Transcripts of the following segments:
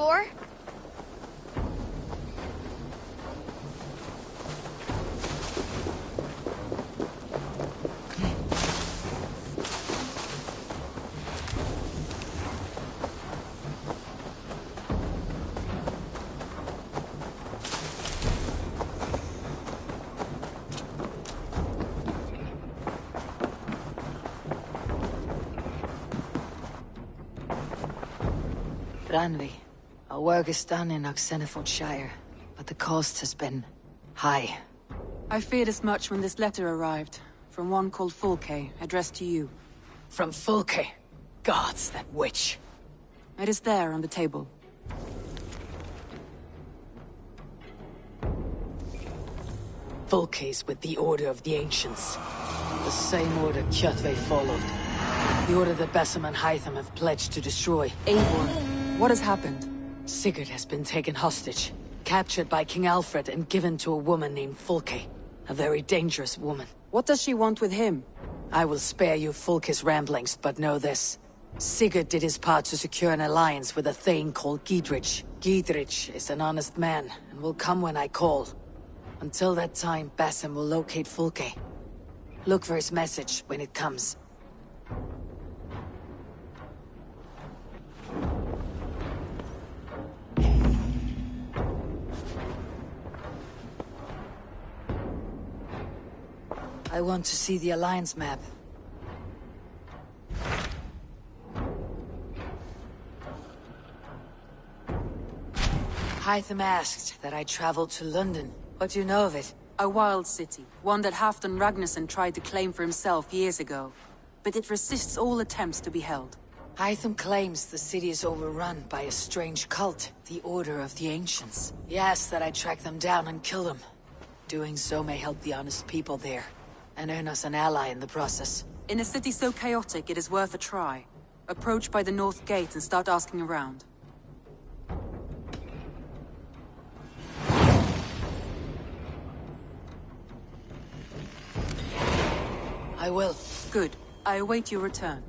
Eivor? Ranvi, our work is done in Oxenfordshire, but the cost has been high. I feared as much when this letter arrived, from one called Fulke, addressed to you. From Fulke? Gods, that witch. It is there on the table. Fulke's with the Order of the Ancients. The same order Kjotve followed. The order that Basim and Hytham have pledged to destroy. Eivor, what has happened? Sigurd has been taken hostage, captured by King Alfred and given to a woman named Fulke. A very dangerous woman. What does she want with him? I will spare you Fulke's ramblings, but know this. Sigurd did his part to secure an alliance with a thane called Gidrich. Gidrich is an honest man, and will come when I call. Until that time, Basim will locate Fulke. Look for his message when it comes. I want to see the Alliance map. Hytham asked that I travel to London. What do you know of it? A wild city, one that Halfdan Ragnarsson tried to claim for himself years ago. But it resists all attempts to be held. Hytham claims the city is overrun by a strange cult, the Order of the Ancients. He asks that I track them down and kill them. Doing so may help the honest people there, and earn us an ally in the process. In a city so chaotic, it is worth a try. Approach by the North Gate and start asking around. I will. Good. I await your return.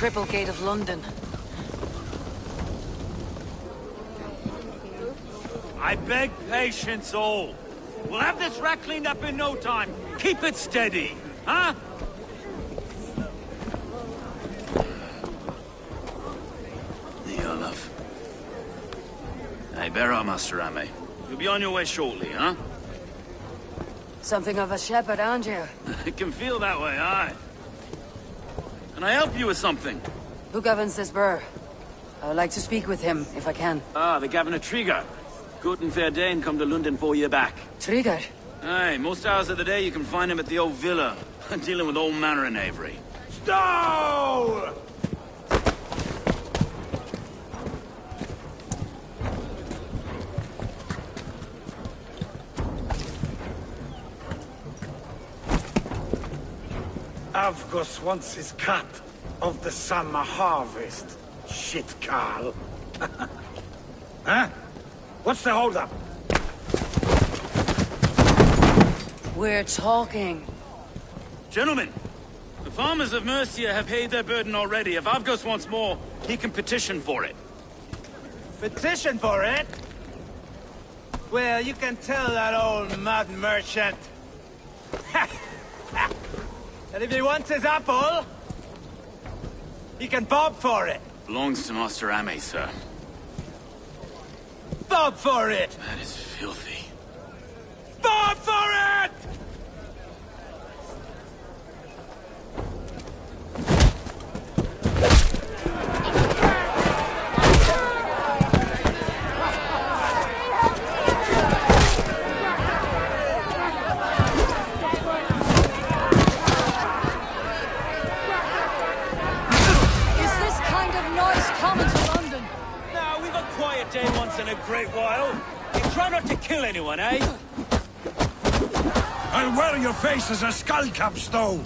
Cripplegate of London. I beg patience all. We'll have this rat cleaned up in no time. Keep it steady, huh? Here, love. Hey, bear up, Master Ame. You'll be on your way shortly, huh? Something of a shepherd, aren't you? It can feel that way, aye. Can I help you with something? Who governs this burr? I would like to speak with him, if I can. Ah, the Governor Trigger. Good and fair Dane come to London 4 year back. Trigger? Aye, most hours of the day you can find him at the old villa, dealing with all manner in Avery. Stow! Avgus wants his cut of the summer harvest. Shit, Carl. Huh? What's the holdup? We're talking. Gentlemen, the farmers of Mercia have paid their burden already. If Avgos wants more, he can petition for it. Petition for it? Well, you can tell that old mud merchant. And if he wants his apple, he can bob for it. Belongs to Master Ame, sir. Bob for it! That is filthy. Bob for it! Day once in a great while. You try not to kill anyone, eh? I'll wear your face as a skullcap, Stow.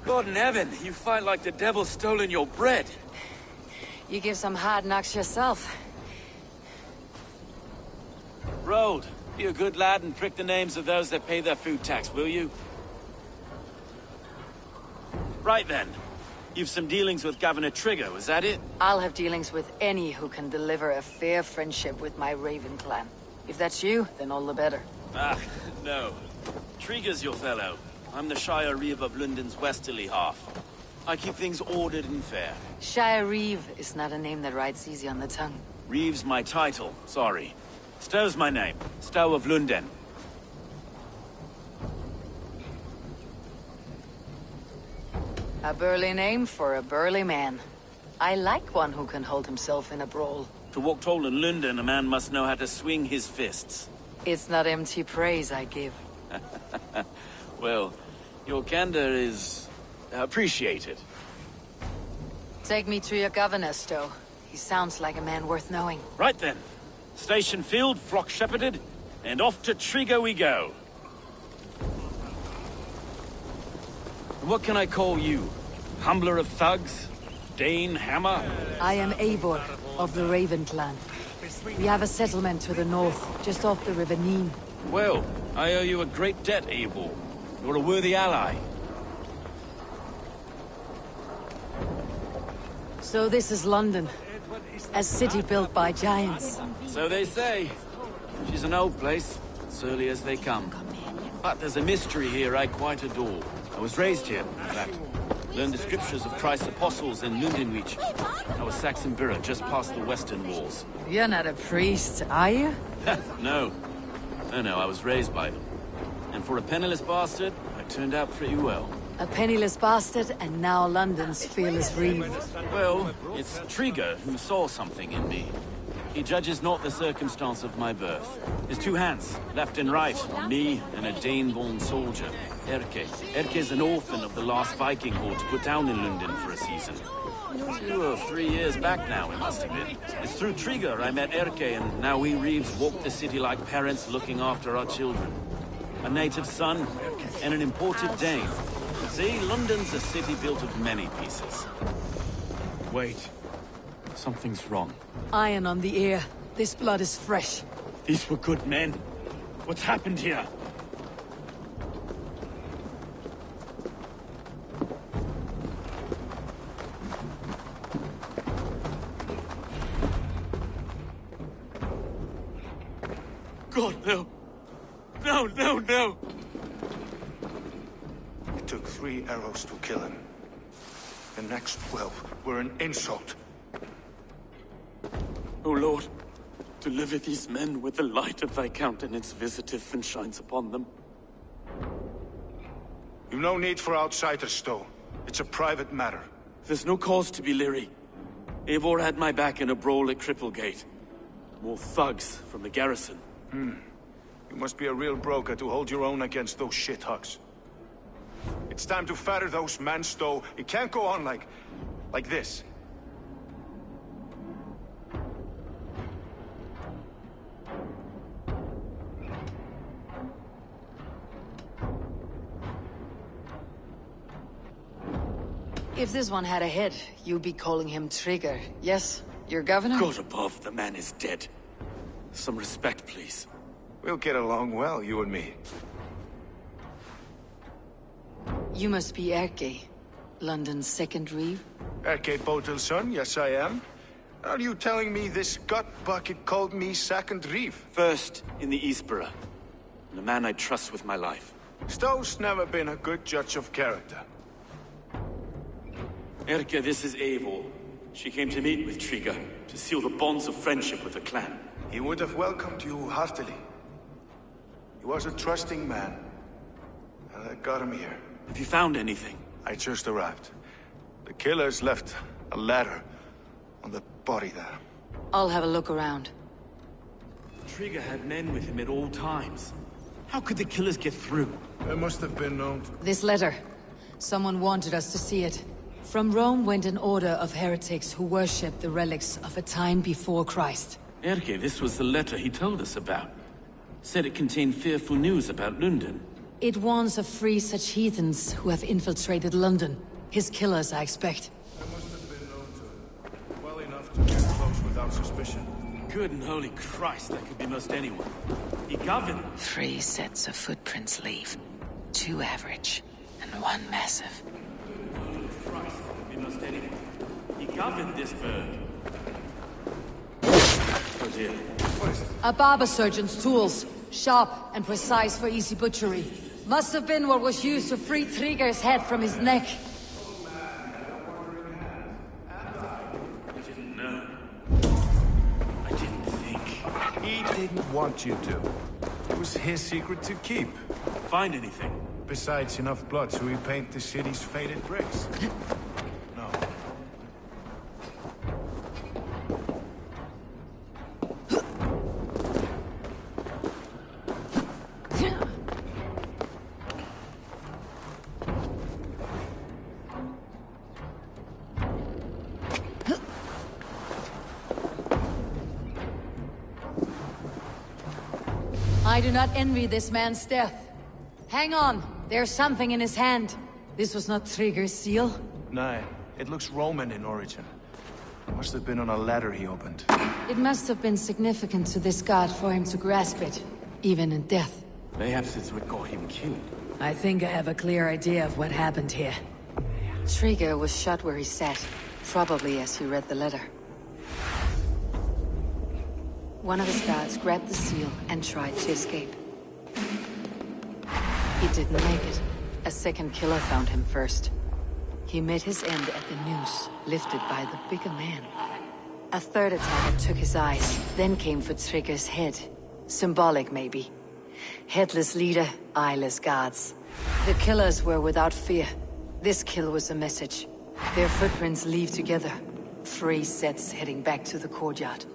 God in heaven, you fight like the devil's stolen your bread. You give some hard knocks yourself. Road, be a good lad and prick the names of those that pay their food tax, will you? Right then. You've some dealings with Governor Trigger, was that it? I'll have dealings with any who can deliver a fair friendship with my Raven clan. If that's you, then all the better. Ah, no. Trigger's your fellow. I'm the Shire Reeve of London's westerly half. I keep things ordered and fair. Shire Reeve is not a name that rides easy on the tongue. Reeve's my title, sorry. Stow's my name. Stow of London. A burly name for a burly man. I like one who can hold himself in a brawl. To walk tall in London, a man must know how to swing his fists. It's not empty praise I give. Well, your candor is appreciated. Take me to your governor, Stow. He sounds like a man worth knowing. Right then. Station filled, flock shepherded, and off to Trigger we go. What can I call you? Humbler of thugs? Dane Hammer? I am Eivor, of the Raven clan. We have a settlement to the north, just off the River Neen. Well, I owe you a great debt, Eivor. You're a worthy ally. So this is London. A city built by giants. So they say. She's an old place, surly as they come. But there's a mystery here I quite adore. I was raised here, in fact. Learned the scriptures of Christ's apostles in Lundenwich. I was Saxon Borough, just past the western walls. You're not a priest, are you? No. No, I was raised by them. And for a penniless bastard, I turned out pretty well. A penniless bastard, and now London's fearless Reeve. Well, it's Trigger who saw something in me. He judges not the circumstance of my birth. His two hands, left and right, on me and a Dane-born soldier, Erke. Erke's an orphan of the last Viking horde put down in London for a season. 2 or 3 years back now, it must have been. It's through Trigger I met Erke, and now we Reeves walk the city like parents looking after our children. A native son, and an imported Dane. See, London's a city built of many pieces. Wait. Something's wrong. Iron on the ear. This blood is fresh. These were good men. What's happened here? God, no. No, no, no! It took 3 arrows to kill him. The next 12 were an insult. O Lord, deliver these men with the light of thy countenance visiteth and shines upon them. You've no need for outsiders, Stowe. It's a private matter. There's no cause to be leery. Eivor had my back in a brawl at Cripplegate. More thugs from the garrison. You must be a real broker to hold your own against those shithugs. It's time to fetter those men, Stowe. It can't go on like this. If this one had a head, you'd be calling him Trigger. Yes, your governor? God above, the man is dead. Some respect, please. We'll get along well, you and me. You must be Erke, London's second reeve. Erke Botelson, yes I am. Are you telling me this gut bucket called me second reeve? First in the Eastborough, and a man I trust with my life. Stowe's never been a good judge of character. Erke, this is Eivor. She came to meet with Trigger, to seal the bonds of friendship with the clan. He would have welcomed you heartily. He was a trusting man. And I got him here. Have you found anything? I just arrived. The killers left a ladder on the body there. I'll have a look around. Trigger had men with him at all times. How could the killers get through? There must have been known to... This letter. Someone wanted us to see it. From Rome went an order of heretics who worshipped the relics of a time before Christ. Erke, this was the letter he told us about. Said it contained fearful news about London. It warns of free such heathens who have infiltrated London. His killers, I expect. There must have been known to him. Well enough to get close without suspicion. Good and holy Christ, that could be most anyone. He governed. 3 sets of footprints leave. 2 average, and 1 massive. Holy Christ, that could be most anyone. He governed this bird. Oh dear. What is it? A barber surgeon's tools. Sharp and precise for easy butchery. Must have been what was used to free Trigger's head from his neck. I didn't know. I didn't think. He didn't want you to. It was his secret to keep. Find anything? Besides enough blood to repaint the city's faded bricks. No. I do not envy this man's death. Hang on, there's something in his hand. This was not Trigger's seal. No, it looks Roman in origin. Must have been on a ladder he opened. It must have been significant to this god for him to grasp it, even in death. Perhaps it's what got him killed. I think I have a clear idea of what happened here. Trigger was shot where he sat, probably as he read the letter. One of his guards grabbed the seal and tried to escape. He didn't make it. A second killer found him first. He met his end at the noose, lifted by the bigger man. A third attacker took his eyes, then came for Trigger's head. Symbolic, maybe. Headless leader, eyeless guards. The killers were without fear. This kill was a message. Their footprints leave together. 3 sets heading back to the courtyard.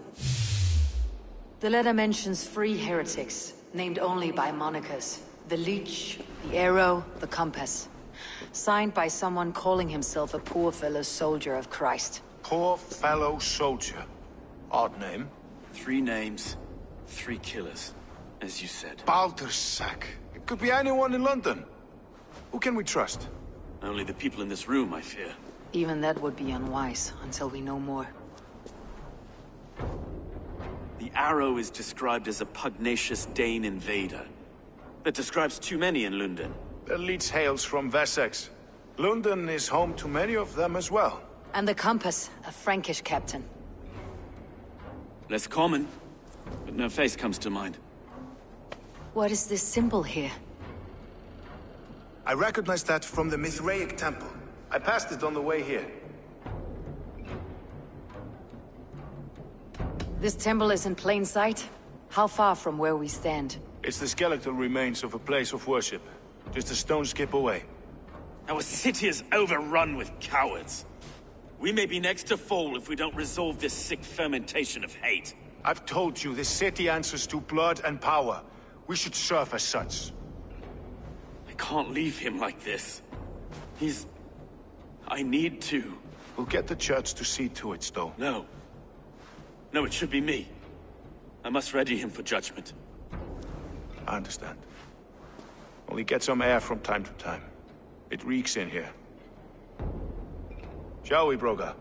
The letter mentions 3 heretics, named only by monikers. The Leech, the Arrow, the Compass. Signed by someone calling himself a poor fellow soldier of Christ. Poor fellow soldier. Odd name. 3 names, 3 killers, as you said. Baldersack. It could be anyone in London. Who can we trust? Only the people in this room, I fear. Even that would be unwise, until we know more. The The arrow is described as a pugnacious Dane invader. That describes too many in London. The leech hails from Wessex. London is home to many of them as well. And the compass, a Frankish captain. Less common, but no face comes to mind. What is this symbol here? I recognize that from the Mithraic temple. I passed it on the way here. This temple is in plain sight? How far from where we stand? It's the skeletal remains of a place of worship. Just a stone's skip away. Our city is overrun with cowards. We may be next to fall if we don't resolve this sick fermentation of hate. I've told you, this city answers to blood and power. We should serve as such. I can't leave him like this. I need to. We'll get the church to see to it, Stowe. No. No, it should be me. I must ready him for judgment. I understand. Only get some air from time to time. It reeks in here. Shall we, Broga?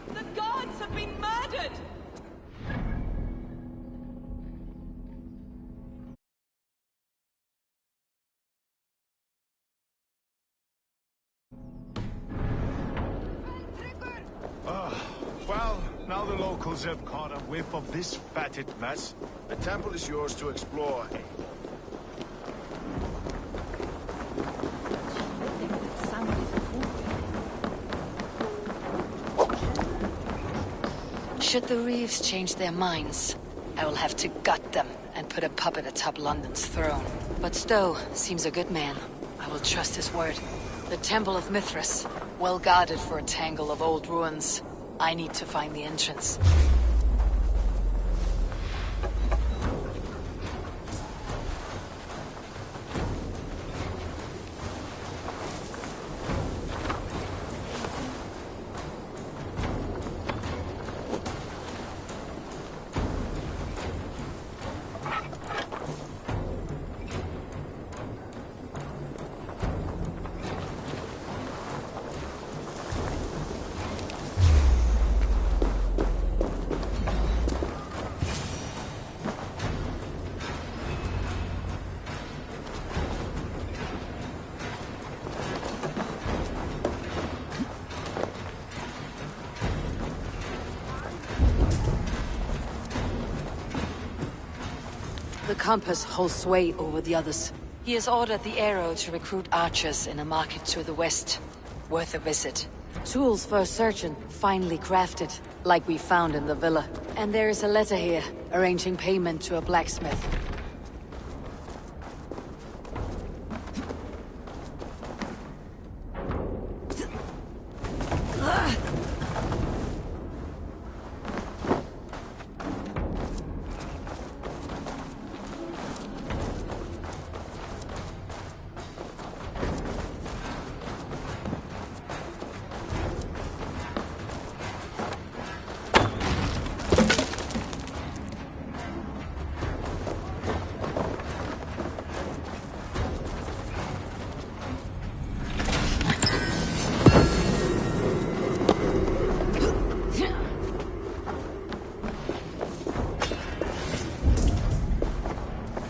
The gods have been murdered! Well, now the locals have caught a whiff of this fatted mess. The temple is yours to explore. Should the Reeves change their minds, I will have to gut them and put a puppet atop London's throne. But Stowe seems a good man. I will trust his word. The Temple of Mithras, well guarded for a tangle of old ruins. I need to find the entrance. The compass holds sway over the others. He has ordered the arrow to recruit archers in a market to the west. Worth a visit. Tools for a surgeon, finely crafted, like we found in the villa. And there is a letter here, arranging payment to a blacksmith.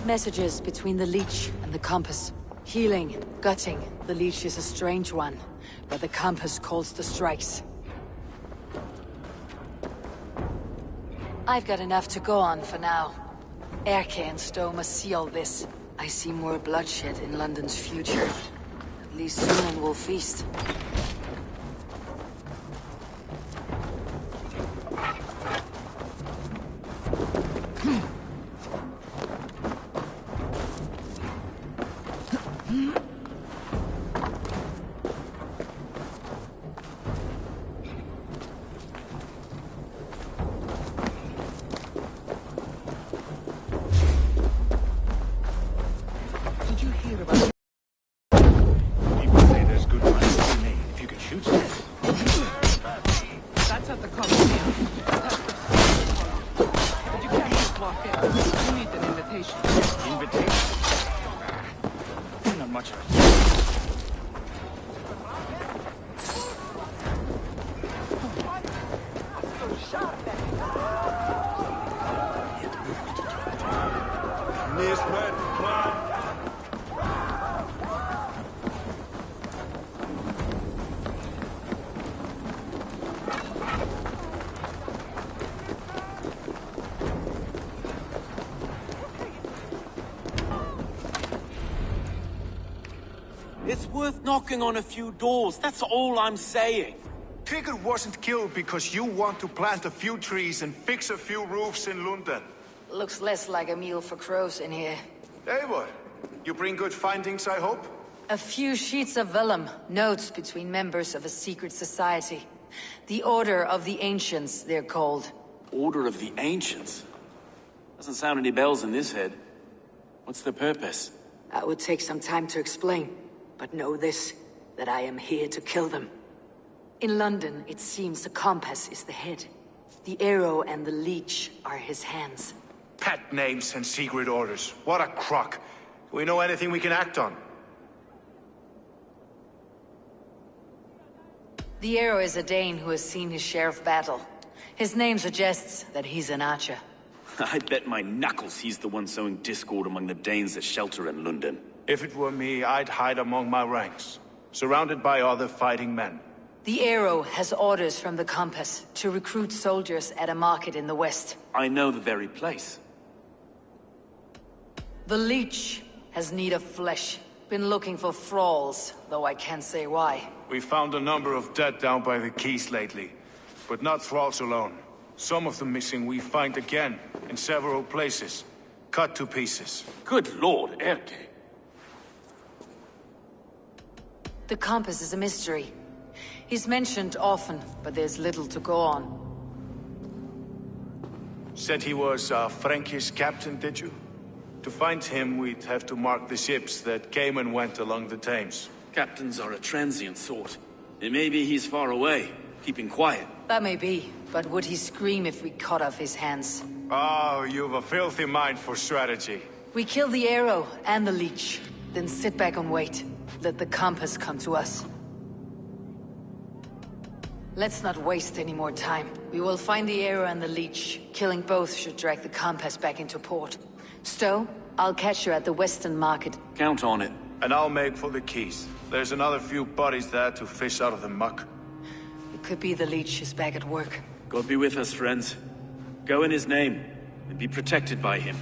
Messages between the leech and the compass. Healing, gutting. The leech is a strange one, but the compass calls the strikes. I've got enough to go on for now. Erke and Stowe must see all this. I see more bloodshed in London's future. At least soon we'll feast. People say there's good money to be made. worth knocking on a few doors. That's all I'm saying. Tigger wasn't killed because you want to plant a few trees and fix a few roofs in London. Looks less like a meal for crows in here. Eivor, you bring good findings, I hope? A few sheets of vellum, notes between members of a secret society. The Order of the Ancients, they're called. Order of the Ancients? Doesn't sound any bells in this head. What's the purpose? That would take some time to explain, but know this, that I am here to kill them. In London, it seems the compass is the head. The arrow and the leech are his hands. Pet names and secret orders. What a crock. Do we know anything we can act on? The arrow is a Dane who has seen his share of battle. His name suggests that he's an archer. I bet my knuckles he's the one sowing discord among the Danes that shelter in London. If it were me, I'd hide among my ranks, surrounded by other fighting men. The arrow has orders from the compass to recruit soldiers at a market in the west. I know the very place. The leech has need of flesh. Been looking for thralls, though I can't say why. We found a number of dead down by the quays lately, but not thralls alone. Some of the missing we find again, in several places, cut to pieces. Good lord, Erke. The compass is a mystery. He's mentioned often, but there's little to go on. Said he was a Frankish captain, did you? To find him, we'd have to mark the ships that came and went along the Thames. Captains are a transient sort. It may be he's far away, keeping quiet. That may be, but would he scream if we cut off his hands? Oh, you've a filthy mind for strategy. We kill the arrow and the leech, then sit back and wait. Let the compass come to us. Let's not waste any more time. We will find the arrow and the leech. Killing both should drag the compass back into port. Stowe, I'll catch you at the Western Market. Count on it. And I'll make for the quays. There's another few bodies there to fish out of the muck. It could be the leech is back at work. God be with us, friends. Go in his name, and be protected by him.